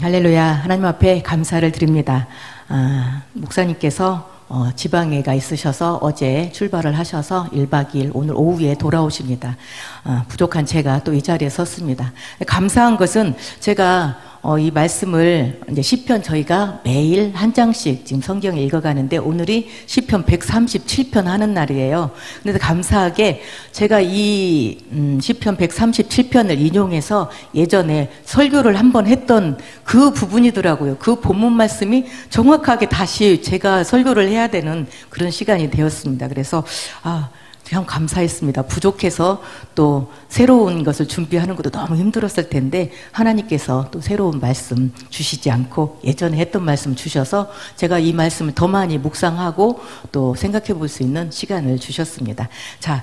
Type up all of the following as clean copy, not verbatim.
할렐루야. 하나님 앞에 감사를 드립니다. 목사님께서 지방에가 있으셔서 어제 출발을 하셔서 1박 2일 오늘 오후에 돌아오십니다. 부족한 제가 또 이 자리에 섰습니다. 감사한 것은 제가 이 말씀을 이제 시편 저희가 매일 한 장씩 지금 성경에 읽어가는데 오늘이 시편 137편 하는 날이에요. 그래서 감사하게 제가 이 시편 137편을 인용해서 예전에 설교를 한번 했던 그 부분이더라고요. 그 본문 말씀이 정확하게 다시 제가 설교를 해야 되는 그런 시간이 되었습니다. 그래서 참 감사했습니다. 부족해서 또 새로운 것을 준비하는 것도 너무 힘들었을 텐데 하나님께서 또 새로운 말씀 주시지 않고 예전에 했던 말씀 주셔서 제가 이 말씀을 더 많이 묵상하고 또 생각해 볼 수 있는 시간을 주셨습니다. 자,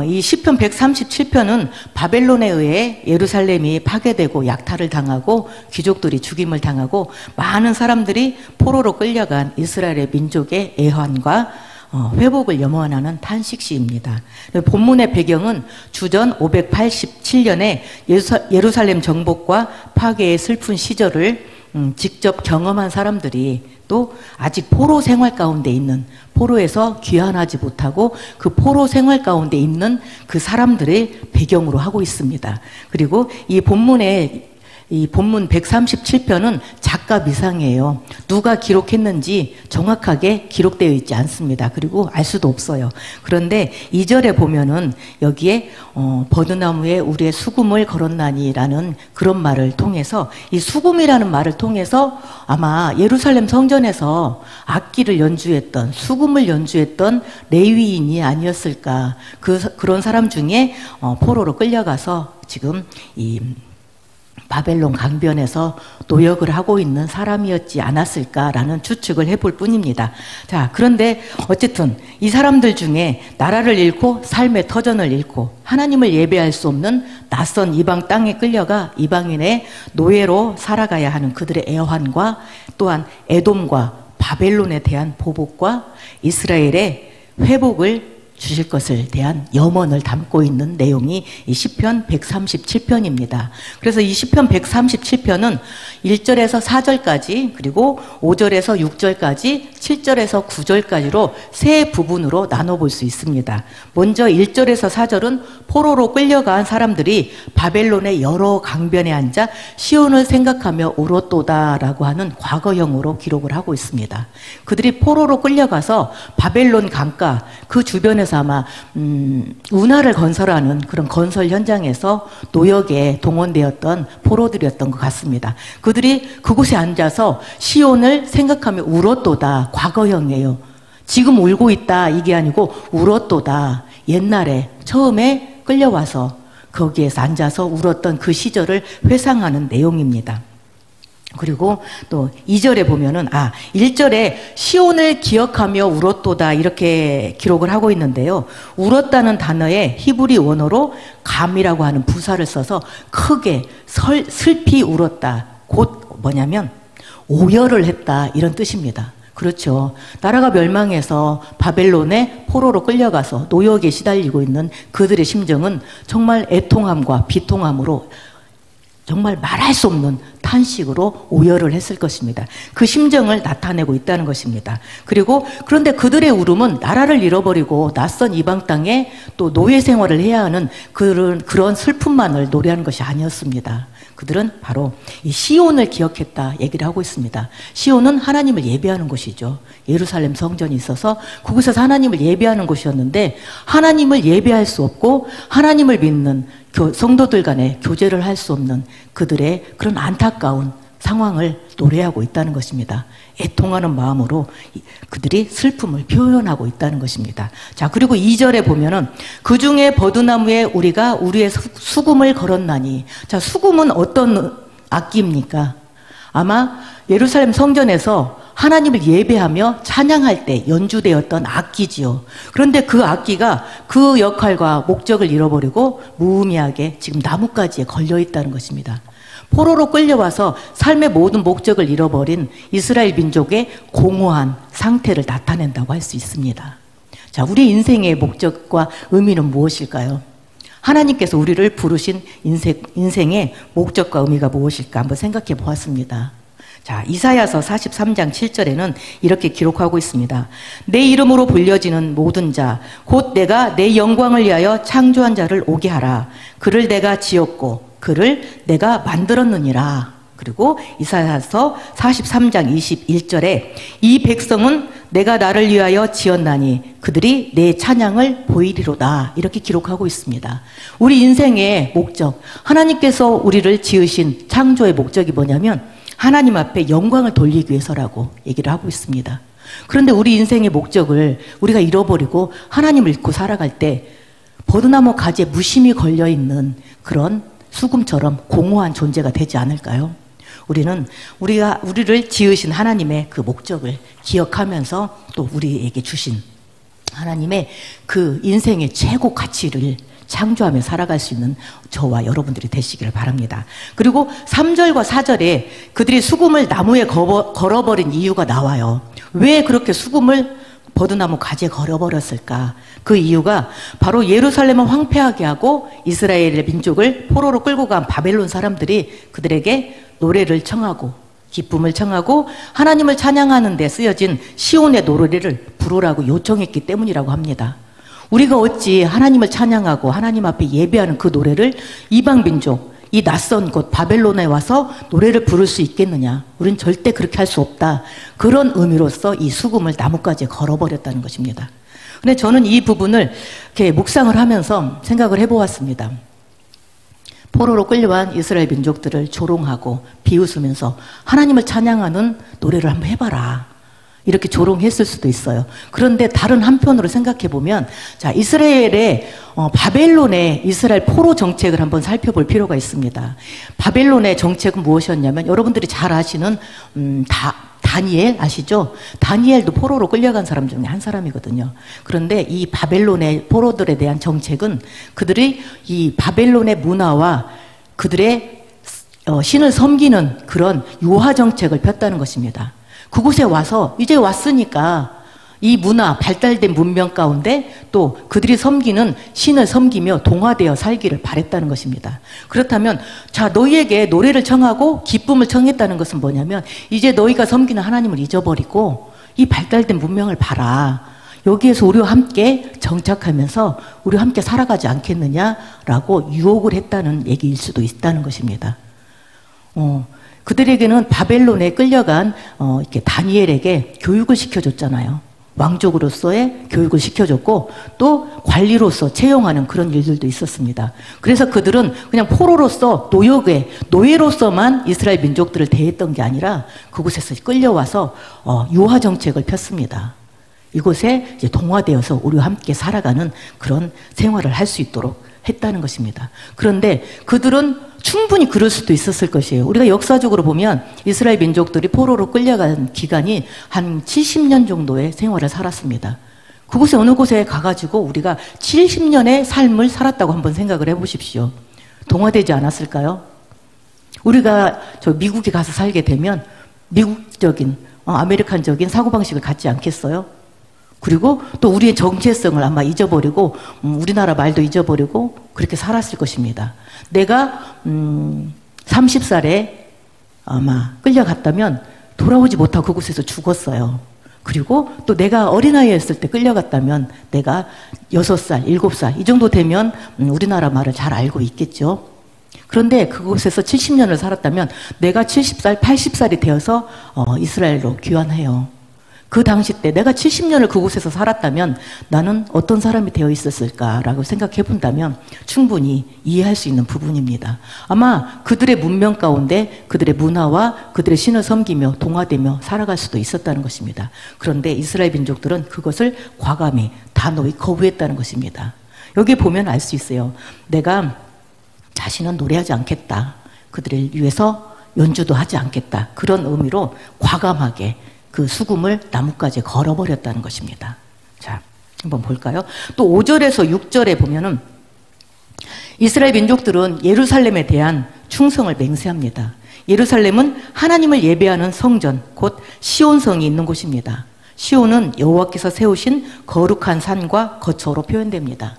이 시편 137편은 바벨론에 의해 예루살렘이 파괴되고 약탈을 당하고 귀족들이 죽임을 당하고 많은 사람들이 포로로 끌려간 이스라엘의 민족의 애환과 회복을 염원하는 탄식시입니다. 본문의 배경은 주전 587년에 예루살렘 정복과 파괴의 슬픈 시절을 직접 경험한 사람들이 또 아직 포로 생활 가운데 있는, 포로에서 귀환하지 못하고 그 포로 생활 가운데 있는 그 사람들의 배경으로 하고 있습니다. 그리고 이 본문 137편은 작가 미상이에요. 누가 기록했는지 정확하게 기록되어 있지 않습니다. 그리고 알 수도 없어요. 그런데 2절에 보면은 여기에 버드나무에 우리의 수금을 걸었나니라는 그런 말을 통해서 이 수금이라는 말을 통해서 아마 예루살렘 성전에서 악기를 연주했던, 수금을 연주했던 레위인이 아니었을까. 그런 사람 중에 포로로 끌려가서 지금 이 바벨론 강변에서 노역을 하고 있는 사람이었지 않았을까라는 추측을 해볼 뿐입니다. 자, 그런데 어쨌든 이 사람들 중에 나라를 잃고 삶의 터전을 잃고 하나님을 예배할 수 없는 낯선 이방 땅에 끌려가 이방인의 노예로 살아가야 하는 그들의 애환과 또한 에돔과 바벨론에 대한 보복과 이스라엘의 회복을 주실 것을 대한 염원을 담고 있는 내용이 이 시편 137편입니다. 그래서 이 시편 137편은 1절에서 4절까지 그리고 5절에서 6절까지 7절에서 9절까지로 세 부분으로 나눠볼 수 있습니다. 먼저 1절에서 4절은 포로로 끌려간 사람들이 바벨론의 여러 강변에 앉아 시온을 생각하며 울었도다라고 하는 과거형으로 기록을 하고 있습니다. 그들이 포로로 끌려가서 바벨론 강가 그 주변에서 아마 운하를 건설하는 그런 건설 현장에서 노역에 동원되었던 포로들이었던 것 같습니다. 그들이 그곳에 앉아서 시온을 생각하며 울었도다. 과거형이에요. 지금 울고 있다 이게 아니고 울었도다. 옛날에 처음에 끌려와서 거기에서 앉아서 울었던 그 시절을 회상하는 내용입니다. 그리고 또 2절에 보면은 1절에 시온을 기억하며 울었도다 이렇게 기록을 하고 있는데요. 울었다는 단어에 히브리 원어로 감이라고 하는 부사를 써서 크게 슬피 울었다. 곧 뭐냐면 오열을 했다 이런 뜻입니다. 그렇죠. 나라가 멸망해서 바벨론에 포로로 끌려가서 노역에 시달리고 있는 그들의 심정은 정말 애통함과 비통함으로 정말 말할 수 없는 탄식으로 오열을 했을 것입니다. 그 심정을 나타내고 있다는 것입니다. 그런데 그들의 울음은 나라를 잃어버리고 낯선 이방 땅에 또 노예 생활을 해야 하는 그런 슬픔만을 노래하는 것이 아니었습니다. 그들은 바로 이 시온을 기억했다 얘기를 하고 있습니다. 시온은 하나님을 예배하는 곳이죠. 예루살렘 성전이 있어서 그곳에서 하나님을 예배하는 곳이었는데 하나님을 예배할 수 없고 하나님을 믿는 성도들 간에 교제를 할 수 없는 그들의 그런 안타까운 상황을 노래하고 있다는 것입니다. 애통하는 마음으로 그들이 슬픔을 표현하고 있다는 것입니다. 자, 그리고 2절에 보면은 그 중에 버드나무에 우리가 우리의 수금을 걸었나니. 자, 수금은 어떤 악기입니까? 아마 예루살렘 성전에서 하나님을 예배하며 찬양할 때 연주되었던 악기지요. 그런데 그 악기가 그 역할과 목적을 잃어버리고 무의미하게 지금 나뭇가지에 걸려 있다는 것입니다. 포로로 끌려와서 삶의 모든 목적을 잃어버린 이스라엘 민족의 공허한 상태를 나타낸다고 할 수 있습니다. 자, 우리 인생의 목적과 의미는 무엇일까요? 하나님께서 우리를 부르신 인생의 목적과 의미가 무엇일까 한번 생각해 보았습니다. 자, 이사야서 43장 7절에는 이렇게 기록하고 있습니다. 내 이름으로 불려지는 모든 자, 곧 내가 내 영광을 위하여 창조한 자를 오게 하라. 그를 내가 지었고 그를 내가 만들었느니라. 그리고 이사야서 43장 21절에 이 백성은 내가 나를 위하여 지었나니 그들이 내 찬양을 보이리로다. 이렇게 기록하고 있습니다. 우리 인생의 목적, 하나님께서 우리를 지으신 창조의 목적이 뭐냐면 하나님 앞에 영광을 돌리기 위해서라고 얘기를 하고 있습니다. 그런데 우리 인생의 목적을 우리가 잃어버리고 하나님을 잊고 살아갈 때 버드나무 가지에 무심히 걸려있는 그런 수금처럼 공허한 존재가 되지 않을까요? 우리를 지으신 하나님의 그 목적을 기억하면서 또 우리에게 주신 하나님의 그 인생의 최고 가치를 창조하며 살아갈 수 있는 저와 여러분들이 되시기를 바랍니다. 그리고 3절과 4절에 그들이 수금을 나무에 걸어버린 이유가 나와요. 왜 그렇게 수금을 버드나무 가지에 걸어버렸을까? 그 이유가 바로 예루살렘을 황폐하게 하고 이스라엘의 민족을 포로로 끌고 간 바벨론 사람들이 그들에게 노래를 청하고 기쁨을 청하고 하나님을 찬양하는 데 쓰여진 시온의 노래를 부르라고 요청했기 때문이라고 합니다. 우리가 어찌 하나님을 찬양하고 하나님 앞에 예배하는 그 노래를 이방 민족, 이 낯선 곳 바벨론에 와서 노래를 부를 수 있겠느냐? 우린 절대 그렇게 할 수 없다. 그런 의미로서 이 수금을 나뭇가지에 걸어버렸다는 것입니다. 근데 저는 이 부분을 이렇게 묵상을 하면서 생각을 해보았습니다. 포로로 끌려간 이스라엘 민족들을 조롱하고 비웃으면서 하나님을 찬양하는 노래를 한번 해봐라. 이렇게 조롱했을 수도 있어요. 그런데 다른 한편으로 생각해 보면, 자, 바벨론의 이스라엘 포로 정책을 한번 살펴볼 필요가 있습니다. 바벨론의 정책은 무엇이었냐면, 여러분들이 잘 아시는, 다니엘 아시죠? 다니엘도 포로로 끌려간 사람 중에 한 사람이거든요. 그런데 이 바벨론의 포로들에 대한 정책은 그들이 이 바벨론의 문화와 그들의 신을 섬기는 그런 유화 정책을 폈다는 것입니다. 그곳에 와서 이제 왔으니까 이 문화, 발달된 문명 가운데 또 그들이 섬기는 신을 섬기며 동화되어 살기를 바랬다는 것입니다. 그렇다면 자, 너희에게 노래를 청하고 기쁨을 청했다는 것은 뭐냐면 이제 너희가 섬기는 하나님을 잊어버리고 이 발달된 문명을 봐라. 여기에서 우리와 함께 정착하면서 우리와 함께 살아가지 않겠느냐라고 유혹을 했다는 얘기일 수도 있다는 것입니다. 그들에게는 바벨론에 끌려간 이렇게 다니엘에게 교육을 시켜줬잖아요. 왕족으로서의 교육을 시켜줬고 또 관리로서 채용하는 그런 일들도 있었습니다. 그래서 그들은 그냥 포로로서 노예로서만 이스라엘 민족들을 대했던 게 아니라 그곳에서 끌려와서 유화 정책을 폈습니다. 이곳에 이제 동화되어서 우리와 함께 살아가는 그런 생활을 할 수 있도록 했다는 것입니다. 그런데 그들은 충분히 그럴 수도 있었을 것이에요. 우리가 역사적으로 보면 이스라엘 민족들이 포로로 끌려간 기간이 한 70년 정도의 생활을 살았습니다. 그곳에 어느 곳에 가가지고 우리가 70년의 삶을 살았다고 한번 생각을 해보십시오. 동화되지 않았을까요? 우리가 저 미국에 가서 살게 되면 미국적인 아메리칸적인 사고방식을 갖지 않겠어요? 그리고 또 우리의 정체성을 아마 잊어버리고 우리나라 말도 잊어버리고 그렇게 살았을 것입니다. 내가 30살에 아마 끌려갔다면 돌아오지 못하고 그곳에서 죽었어요. 그리고 또 내가 어린아이였을 때 끌려갔다면 내가 6살, 7살 이 정도 되면 우리나라 말을 잘 알고 있겠죠. 그런데 그곳에서 70년을 살았다면 내가 70살, 80살이 되어서 이스라엘로 귀환해요. 그 당시 때 내가 70년을 그곳에서 살았다면 나는 어떤 사람이 되어 있었을까라고 생각해 본다면 충분히 이해할 수 있는 부분입니다. 아마 그들의 문명 가운데 그들의 문화와 그들의 신을 섬기며 동화되며 살아갈 수도 있었다는 것입니다. 그런데 이스라엘 민족들은 그것을 과감히 단호히 거부했다는 것입니다. 여기 보면 알 수 있어요. 내가 다시는 노래하지 않겠다. 그들을 위해서 연주도 하지 않겠다. 그런 의미로 과감하게 그 수금을 나뭇가지에 걸어버렸다는 것입니다. 자, 한번 볼까요? 또 5절에서 6절에 보면은 이스라엘 민족들은 예루살렘에 대한 충성을 맹세합니다. 예루살렘은 하나님을 예배하는 성전, 곧 시온성이 있는 곳입니다. 시온은 여호와께서 세우신 거룩한 산과 거처로 표현됩니다.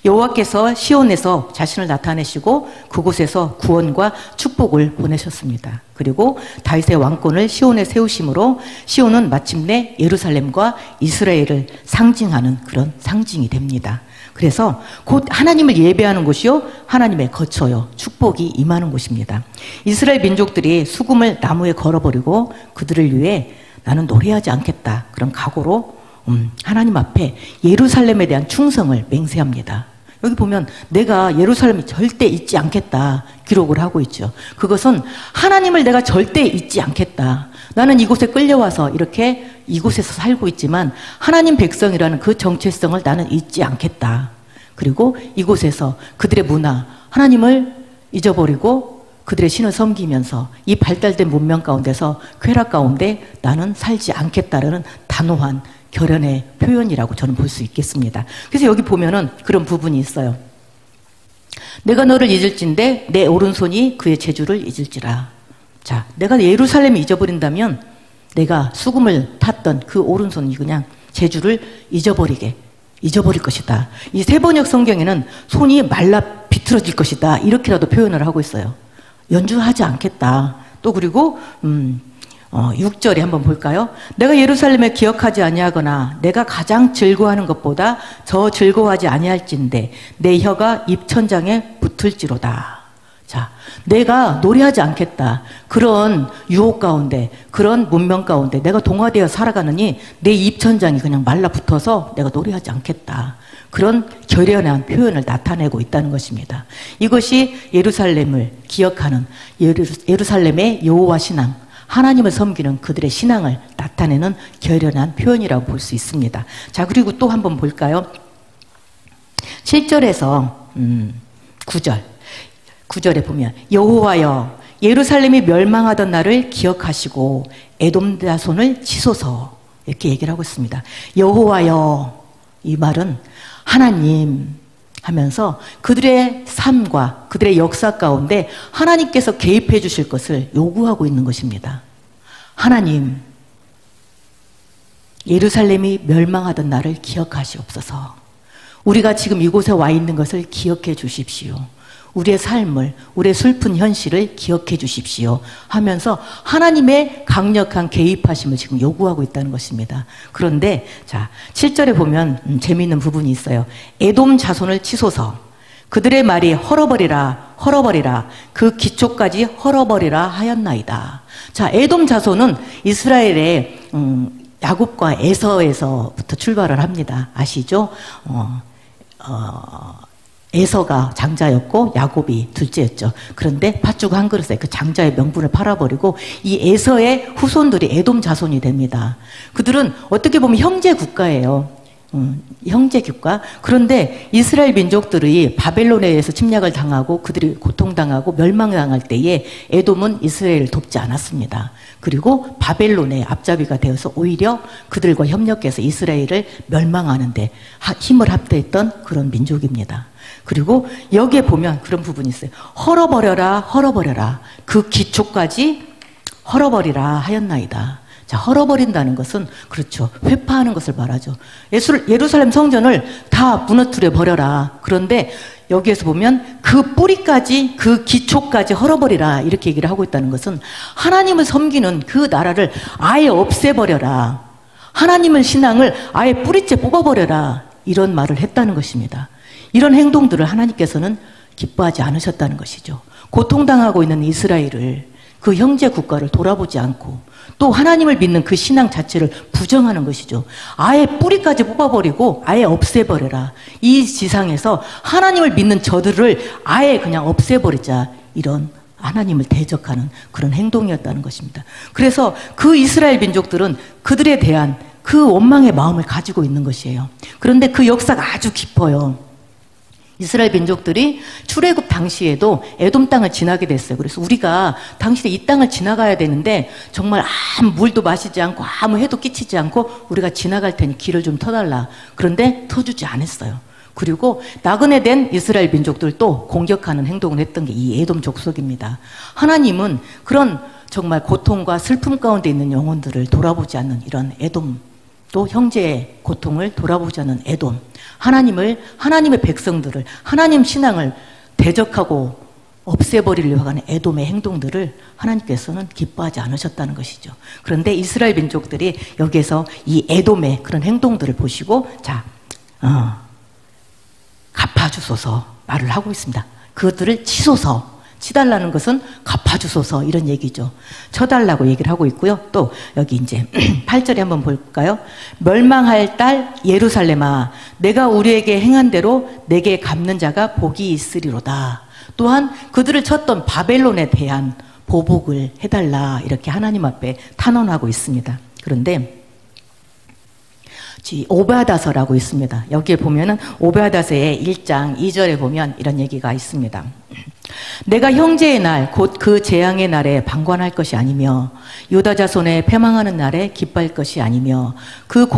여호와께서 시온에서 자신을 나타내시고 그곳에서 구원과 축복을 보내셨습니다. 그리고 다윗의 왕권을 시온에 세우심으로 시온은 마침내 예루살렘과 이스라엘을 상징하는 그런 상징이 됩니다. 그래서 곧 하나님을 예배하는 곳이요 하나님의 거처요 축복이 임하는 곳입니다. 이스라엘 민족들이 수금을 나무에 걸어버리고 그들을 위해 나는 노래하지 않겠다 그런 각오로 하나님 앞에 예루살렘에 대한 충성을 맹세합니다. 여기 보면 내가 예루살렘이 절대 잊지 않겠다 기록을 하고 있죠. 그것은 하나님을 내가 절대 잊지 않겠다. 나는 이곳에 끌려와서 이렇게 이곳에서 살고 있지만 하나님 백성이라는 그 정체성을 나는 잊지 않겠다. 그리고 이곳에서 그들의 문화, 하나님을 잊어버리고 그들의 신을 섬기면서 이 발달된 문명 가운데서 쾌락 가운데 나는 살지 않겠다라는 단호한 결연의 표현이라고 저는 볼 수 있겠습니다. 그래서 여기 보면은 그런 부분이 있어요. 내가 너를 잊을진데 내 오른손이 그의 재주를 잊을지라. 자, 내가 예루살렘을 잊어버린다면 내가 수금을 탔던 그 오른손이 그냥 재주를 잊어버릴 것이다. 이 세번역 성경에는 손이 말라 비틀어질 것이다 이렇게라도 표현을 하고 있어요. 연주하지 않겠다. 또 그리고 6절에 한번 볼까요? 내가 예루살렘을 기억하지 아니하거나 내가 가장 즐거워하는 것보다 더 즐거워하지 아니할진대 내 혀가 입천장에 붙을지로다. 자, 내가 노래하지 않겠다. 그런 유혹 가운데, 그런 문명 가운데 내가 동화되어 살아가느니 내 입천장이 그냥 말라붙어서 내가 노래하지 않겠다. 그런 결연한 표현을 나타내고 있다는 것입니다. 이것이 예루살렘을 기억하는 예루살렘의 여호와 신앙, 하나님을 섬기는 그들의 신앙을 나타내는 결연한 표현이라고 볼 수 있습니다. 자, 그리고 또 한번 볼까요? 7절에서 9절에 보면 여호와여 예루살렘이 멸망하던 날을 기억하시고 에돔 자손을 치소서 이렇게 얘기를 하고 있습니다. 여호와여 이 말은 하나님 하면서 그들의 삶과 그들의 역사 가운데 하나님께서 개입해 주실 것을 요구하고 있는 것입니다. 하나님, 예루살렘이 멸망하던 날을 기억하시옵소서. 우리가 지금 이곳에 와 있는 것을 기억해 주십시오. 우리의 삶을, 우리의 슬픈 현실을 기억해 주십시오 하면서 하나님의 강력한 개입하심을 지금 요구하고 있다는 것입니다. 그런데 자 7절에 보면 재미있는 부분이 있어요. 에돔 자손을 치소서. 그들의 말이 헐어버리라 헐어버리라 그 기초까지 헐어버리라 하였나이다. 자, 에돔 자손은 이스라엘의 야곱과 에서에서부터 출발을 합니다. 아시죠? 에서가 장자였고 야곱이 둘째였죠. 그런데 팥죽 한 그릇에 그 장자의 명분을 팔아버리고 이 에서의 후손들이 에돔 자손이 됩니다. 그들은 어떻게 보면 형제 국가예요. 형제 국가. 그런데 이스라엘 민족들이 바벨론에 의해서 침략을 당하고 그들이 고통당하고 멸망당할 때에 에돔은 이스라엘을 돕지 않았습니다. 그리고 바벨론의 앞잡이가 되어서 오히려 그들과 협력해서 이스라엘을 멸망하는데 힘을 합대했던 그런 민족입니다. 그리고 여기에 보면 그런 부분이 있어요. 헐어버려라 헐어버려라 그 기초까지 헐어버리라 하였나이다. 자, 헐어버린다는 것은 그렇죠. 회파하는 것을 말하죠. 예루살렘 성전을 다 무너뜨려 버려라. 그런데 여기에서 보면 그 뿌리까지 그 기초까지 헐어버리라 이렇게 얘기를 하고 있다는 것은 하나님을 섬기는 그 나라를 아예 없애버려라. 하나님의 신앙을 아예 뿌리째 뽑아버려라. 이런 말을 했다는 것입니다. 이런 행동들을 하나님께서는 기뻐하지 않으셨다는 것이죠. 고통당하고 있는 이스라엘을 그 형제 국가를 돌아보지 않고 또 하나님을 믿는 그 신앙 자체를 부정하는 것이죠. 아예 뿌리까지 뽑아버리고 아예 없애버려라. 이 지상에서 하나님을 믿는 저들을 아예 그냥 없애버리자. 이런 하나님을 대적하는 그런 행동이었다는 것입니다. 그래서 그 이스라엘 민족들은 그들에 대한 그 원망의 마음을 가지고 있는 것이에요. 그런데 그 역사가 아주 깊어요. 이스라엘 민족들이 출애굽 당시에도 에돔 땅을 지나게 됐어요. 그래서 우리가 당시에 이 땅을 지나가야 되는데 정말 아무 물도 마시지 않고 아무 해도 끼치지 않고 우리가 지나갈 테니 길을 좀 터달라. 그런데 터주지 않았어요. 그리고 나그네 된 이스라엘 민족들도 공격하는 행동을 했던 게 이 에돔 족속입니다. 하나님은 그런 정말 고통과 슬픔 가운데 있는 영혼들을 돌아보지 않는 이런 에돔 또 형제의 고통을 돌아보지 않는 에돔, 하나님의 백성들을, 하나님 신앙을 대적하고 없애버리려고 하는 에돔의 행동들을 하나님께서는 기뻐하지 않으셨다는 것이죠. 그런데 이스라엘 민족들이 여기에서 이 에돔의 그런 행동들을 보시고, 자, 갚아주소서 말을 하고 있습니다. 그것들을 치달라는 것은 갚아주소서 이런 얘기죠. 쳐달라고 얘기를 하고 있고요. 또 여기 이제 8절에 한번 볼까요? 멸망할 딸 예루살렘아, 내가 우리에게 행한 대로 내게 갚는 자가 복이 있으리로다. 또한 그들을 쳤던 바벨론에 대한 보복을 해달라, 이렇게 하나님 앞에 탄원하고 있습니다. 그런데 오베아다서라고 있습니다. 여기에 보면은 오베아다서의 1장 2절에 보면 이런 얘기가 있습니다. 내가 형제의 날 곧 그 재앙의 날에 방관할 것이 아니며 유다 자손의 패망하는 날에 기뻐할 것이 아니며 그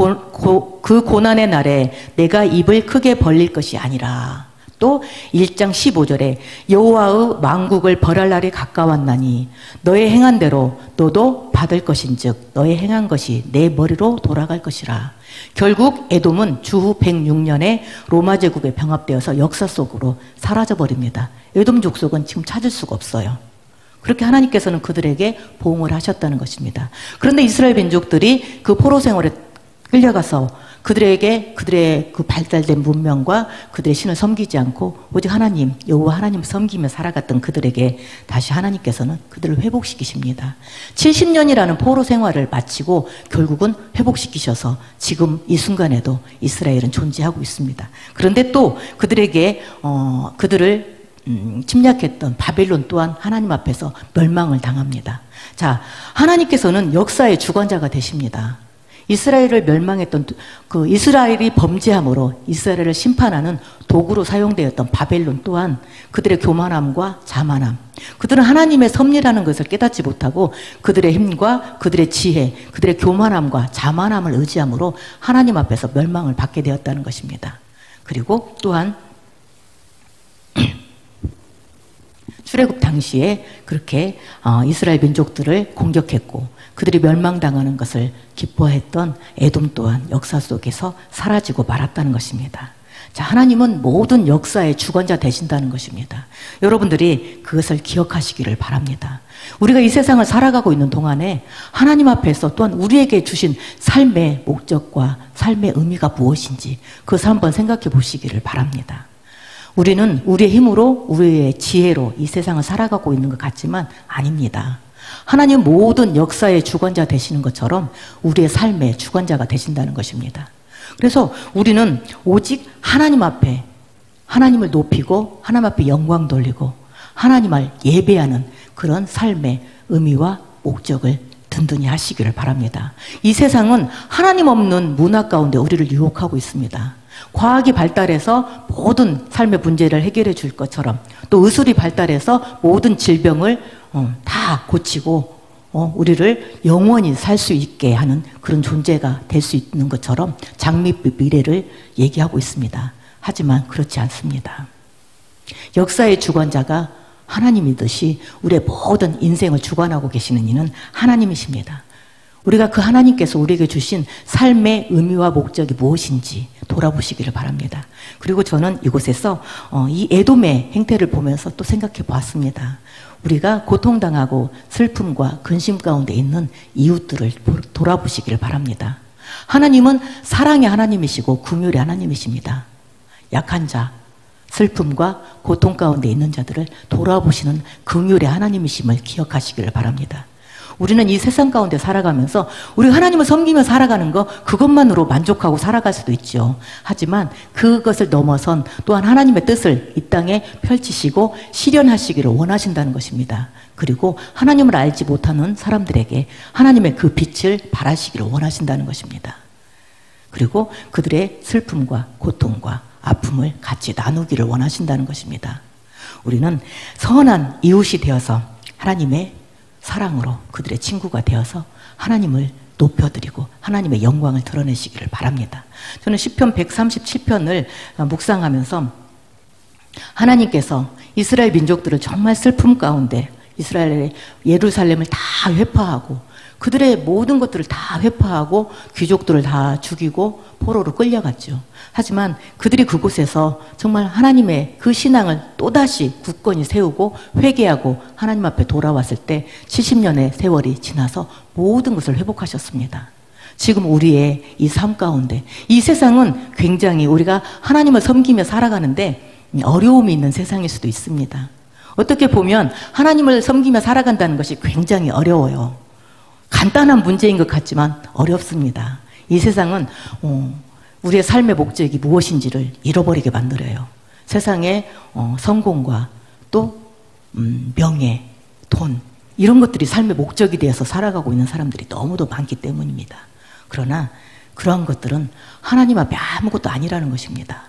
고난의 날에 내가 입을 크게 벌릴 것이 아니라. 또 1장 15절에 여호와의 만국을 벌할 날이 가까웠나니 너의 행한 대로 너도 받을 것인즉 너의 행한 것이 내 머리로 돌아갈 것이라. 결국 에돔은 주후 106년에 로마 제국에 병합되어서 역사 속으로 사라져버립니다. 에돔 족속은 지금 찾을 수가 없어요. 그렇게 하나님께서는 그들에게 보응을 하셨다는 것입니다. 그런데 이스라엘 민족들이 그 포로 생활에 끌려가서 그들의 그 발달된 문명과 그들의 신을 섬기지 않고 오직 하나님, 여호와 하나님을 섬기며 살아갔던 그들에게 다시 하나님께서는 그들을 회복시키십니다. 70년이라는 포로 생활을 마치고 결국은 회복시키셔서 지금 이 순간에도 이스라엘은 존재하고 있습니다. 그런데 또 그들에게 그들을 침략했던 바벨론 또한 하나님 앞에서 멸망을 당합니다. 자, 하나님께서는 역사의 주관자가 되십니다. 이스라엘을 멸망했던 그 이스라엘이 범죄함으로 이스라엘을 심판하는 도구로 사용되었던 바벨론 또한 그들의 교만함과 자만함, 그들은 하나님의 섭리라는 것을 깨닫지 못하고 그들의 힘과 그들의 지혜, 그들의 교만함과 자만함을 의지함으로 하나님 앞에서 멸망을 받게 되었다는 것입니다. 그리고 또한 출애굽 당시에 그렇게 이스라엘 민족들을 공격했고 그들이 멸망당하는 것을 기뻐했던 에돔 또한 역사 속에서 사라지고 말았다는 것입니다. 자, 하나님은 모든 역사의 주관자 되신다는 것입니다. 여러분들이 그것을 기억하시기를 바랍니다. 우리가 이 세상을 살아가고 있는 동안에 하나님 앞에서 또한 우리에게 주신 삶의 목적과 삶의 의미가 무엇인지 그것을 한번 생각해 보시기를 바랍니다. 우리는 우리의 힘으로 우리의 지혜로 이 세상을 살아가고 있는 것 같지만 아닙니다. 하나님 모든 역사의 주관자 되시는 것처럼 우리의 삶의 주관자가 되신다는 것입니다. 그래서 우리는 오직 하나님 앞에 하나님을 높이고 하나님 앞에 영광 돌리고 하나님을 예배하는 그런 삶의 의미와 목적을 든든히 하시기를 바랍니다. 이 세상은 하나님 없는 문화 가운데 우리를 유혹하고 있습니다. 과학이 발달해서 모든 삶의 문제를 해결해 줄 것처럼 또 의술이 발달해서 모든 질병을 다 고치고 우리를 영원히 살 수 있게 하는 그런 존재가 될 수 있는 것처럼 장밋빛 미래를 얘기하고 있습니다. 하지만 그렇지 않습니다. 역사의 주관자가 하나님이듯이 우리의 모든 인생을 주관하고 계시는 이는 하나님이십니다. 우리가 그 하나님께서 우리에게 주신 삶의 의미와 목적이 무엇인지 돌아보시기를 바랍니다. 그리고 저는 이곳에서 이 에돔의 행태를 보면서 또 생각해 보았습니다. 우리가 고통당하고 슬픔과 근심 가운데 있는 이웃들을 돌아보시기를 바랍니다. 하나님은 사랑의 하나님이시고 긍휼의 하나님이십니다. 약한 자, 슬픔과 고통 가운데 있는 자들을 돌아보시는 긍휼의 하나님이심을 기억하시기를 바랍니다. 우리는 이 세상 가운데 살아가면서 우리 하나님을 섬기며 살아가는 거 그것만으로 만족하고 살아갈 수도 있죠. 하지만 그것을 넘어선 또한 하나님의 뜻을 이 땅에 펼치시고 실현하시기를 원하신다는 것입니다. 그리고 하나님을 알지 못하는 사람들에게 하나님의 그 빛을 발하시기를 원하신다는 것입니다. 그리고 그들의 슬픔과 고통과 아픔을 같이 나누기를 원하신다는 것입니다. 우리는 선한 이웃이 되어서 하나님의 사랑으로 그들의 친구가 되어서 하나님을 높여드리고 하나님의 영광을 드러내시기를 바랍니다. 저는 시편 137편을 묵상하면서 하나님께서 이스라엘 민족들을 정말 슬픔 가운데 이스라엘의 예루살렘을 다 회파하고 그들의 모든 것들을 다 회파하고 귀족들을 다 죽이고 포로로 끌려갔죠. 하지만 그들이 그곳에서 정말 하나님의 그 신앙을 또다시 굳건히 세우고 회개하고 하나님 앞에 돌아왔을 때 70년의 세월이 지나서 모든 것을 회복하셨습니다. 지금 우리의 이 삶 가운데 이 세상은 굉장히 우리가 하나님을 섬기며 살아가는데 어려움이 있는 세상일 수도 있습니다. 어떻게 보면 하나님을 섬기며 살아간다는 것이 굉장히 어려워요. 간단한 문제인 것 같지만 어렵습니다. 이 세상은 우리의 삶의 목적이 무엇인지를 잃어버리게 만들어요. 세상에 성공과 또 명예, 돈 이런 것들이 삶의 목적이 되어서 살아가고 있는 사람들이 너무도 많기 때문입니다. 그러나 그러한 것들은 하나님 앞에 아무것도 아니라는 것입니다.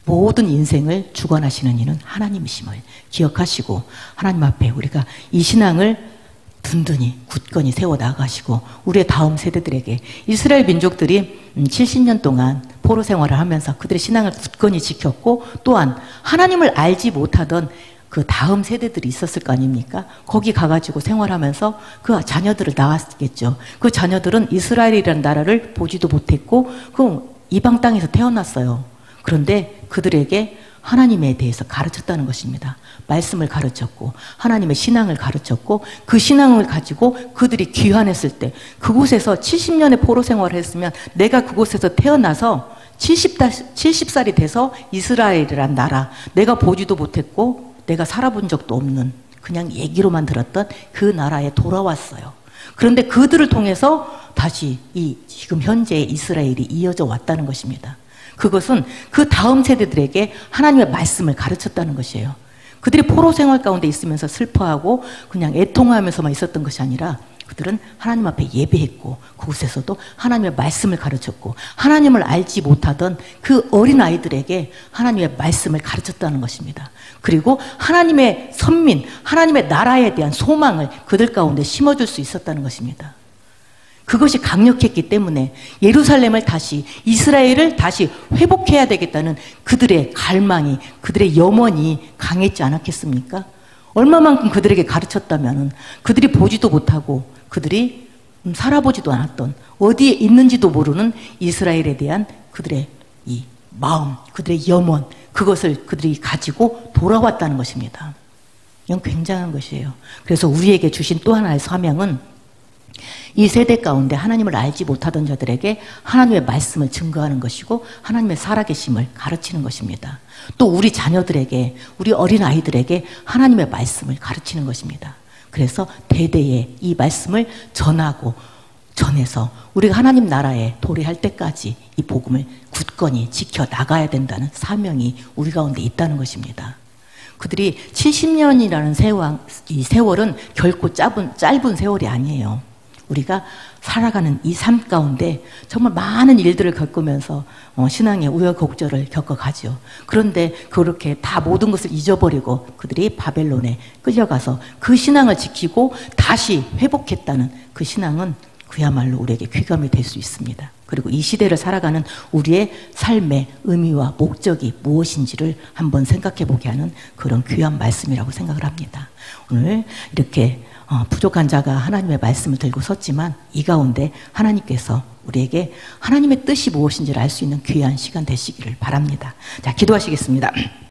모든 인생을 주관하시는 이는 하나님이심을 기억하시고 하나님 앞에 우리가 이 신앙을 든든히 굳건히 세워나가시고 우리의 다음 세대들에게 이스라엘 민족들이 70년 동안 포로 생활을 하면서 그들의 신앙을 굳건히 지켰고 또한 하나님을 알지 못하던 그 다음 세대들이 있었을 거 아닙니까? 거기 가가지고 생활하면서 그 자녀들을 낳았겠죠. 그 자녀들은 이스라엘이라는 나라를 보지도 못했고 그 이방 땅에서 태어났어요. 그런데 그들에게 하나님에 대해서 가르쳤다는 것입니다. 말씀을 가르쳤고 하나님의 신앙을 가르쳤고 그 신앙을 가지고 그들이 귀환했을 때 그곳에서 70년의 포로 생활을 했으면 내가 그곳에서 태어나서 70살이 돼서 이스라엘이란 나라 내가 보지도 못했고 내가 살아본 적도 없는 그냥 얘기로만 들었던 그 나라에 돌아왔어요. 그런데 그들을 통해서 다시 이 지금 현재의 이스라엘이 이어져 왔다는 것입니다. 그것은 그 다음 세대들에게 하나님의 말씀을 가르쳤다는 것이에요. 그들이 포로 생활 가운데 있으면서 슬퍼하고 그냥 애통하면서만 있었던 것이 아니라 그들은 하나님 앞에 예배했고 그곳에서도 하나님의 말씀을 가르쳤고 하나님을 알지 못하던 그 어린 아이들에게 하나님의 말씀을 가르쳤다는 것입니다. 그리고 하나님의 선민, 하나님의 나라에 대한 소망을 그들 가운데 심어줄 수 있었다는 것입니다. 그것이 강력했기 때문에 예루살렘을 다시 이스라엘을 다시 회복해야 되겠다는 그들의 갈망이 그들의 염원이 강했지 않았겠습니까? 얼마만큼 그들에게 가르쳤다면 그들이 보지도 못하고 그들이 살아보지도 않았던 어디에 있는지도 모르는 이스라엘에 대한 그들의 이 마음, 그들의 염원 그것을 그들이 가지고 돌아왔다는 것입니다. 이건 굉장한 것이에요. 그래서 우리에게 주신 또 하나의 사명은 이 세대 가운데 하나님을 알지 못하던 자들에게 하나님의 말씀을 증거하는 것이고 하나님의 살아계심을 가르치는 것입니다. 또 우리 자녀들에게 우리 어린 아이들에게 하나님의 말씀을 가르치는 것입니다. 그래서 대대에 이 말씀을 전하고 전해서 우리가 하나님 나라에 도래할 때까지 이 복음을 굳건히 지켜나가야 된다는 사명이 우리 가운데 있다는 것입니다. 그들이 70년이라는 이 세월은 결코 짧은 세월이 아니에요. 우리가 살아가는 이 삶 가운데 정말 많은 일들을 겪으면서 신앙의 우여곡절을 겪어가죠. 그런데 그렇게 다 모든 것을 잊어버리고 그들이 바벨론에 끌려가서 그 신앙을 지키고 다시 회복했다는 그 신앙은 그야말로 우리에게 귀감이 될 수 있습니다. 그리고 이 시대를 살아가는 우리의 삶의 의미와 목적이 무엇인지를 한번 생각해 보게 하는 그런 귀한 말씀이라고 생각을 합니다. 오늘 이렇게 부족한 자가 하나님의 말씀을 들고 섰지만 이 가운데 하나님께서 우리에게 하나님의 뜻이 무엇인지를 알 수 있는 귀한 시간 되시기를 바랍니다. 자, 기도하시겠습니다.